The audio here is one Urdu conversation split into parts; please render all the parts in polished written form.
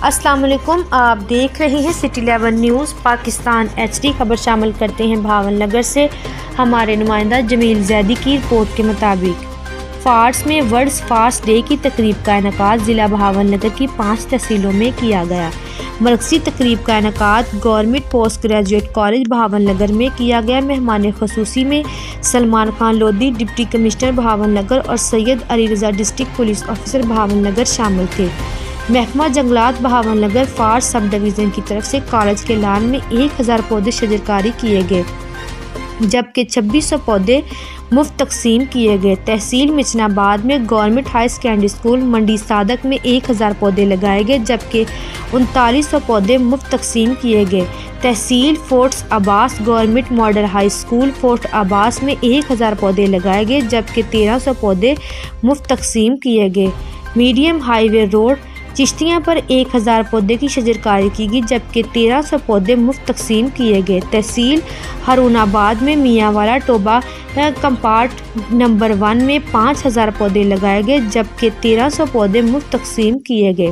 السلام علیکم، آپ دیکھ رہے ہیں سٹی 11 نیوز پاکستان HD۔ خبر شامل کرتے ہیں بھاون نگر سے۔ ہمارے نمائندہ جمیل زیدی کی رپورٹ کے مطابق فارس میں ورلڈ فارس ڈے کی تقریب کا انعقاد ضلع بھاون نگر کی 5 تحصیلوں میں کیا گیا۔ مرکزی تقریب کا انعقاد government post graduate college Bhawan Nagar میں کیا گیا۔ مہمان خصوصی میں سلمان خان لودھی، ڈپٹی کمشنر بھاون نگر، اور Syed Ali Raza district police officer Bhawan Nagar شامل تھے۔ محکمہ جنگلات بھاون نگر فارس سب ڈویژن کی طرف سے کالج کے لان میں 1000 پودے شجرکاری کیے گئے، جبکہ 2600 پودے مفت تقسیم کیے گئے۔ تحصیل مچن آباد میں گورنمنٹ ہائی سیکنڈری اسکول منڈی صادق میں 1000 پودے لگائے گئے، جبکہ 3900 پودے مفت تقسیم کیے گئے۔ تحصیل Fort Abbas government model high school Fort Abbas میں 1000 پودے لگائے گئے، جبکہ 1300 پودے مفت تقسیم کیے گئے۔ میڈیم ہائی وے روڈ چشتیاں پر 1000 پودے کی شجرکاری کی گئی، جبکہ 1300 پودے مفت تقسیم کیے گئے۔ تحصیل ہارون آباد میں میاں والا ٹوبہ کمپارٹ نمبر 1 میں 5000 پودے لگائے گئے، جبکہ 1300 پودے مفت تقسیم کیے گئے۔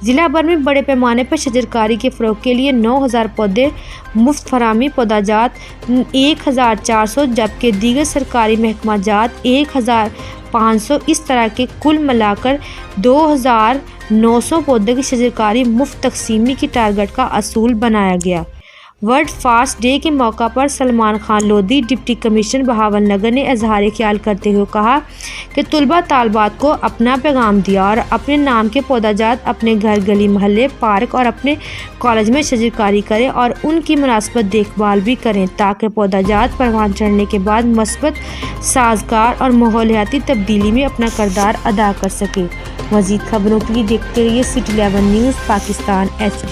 ضلع بھر میں بڑے پیمانے پر شجرکاری کے فروغ کے لیے 9000 پودے مفت فراہمی، پودا جات 1400، جبکہ دیگر سرکاری محکمہ جات 1500، اس طرح کے کل ملا کر 2900 پودوں کی شجرکاری مفت تقسیمی کی ٹارگٹ کا اصول بنایا گیا۔ ورلڈ فارس ڈے کے موقع پر سلمان خان لودھی، ڈپٹی کمشنر بھاون نگر نے اظہار خیال کرتے ہوئے کہا کہ طلباء طالبات کو اپنا پیغام دیا اور اپنے نام کے پودا جات اپنے گھر، گلی، محلے، پارک اور اپنے کالج میں شجرکاری کریں اور ان کی مناسب دیکھ بھال بھی کریں، تاکہ پودا جات پروان چڑھنے کے بعد مثبت، سازگار اور ماحولیاتی تبدیلی میں اپنا کردار ادا کر سکیں۔ مزید خبروں کے لیے دیکھتے رہیے سٹی 11 نیوز پاکستان HD۔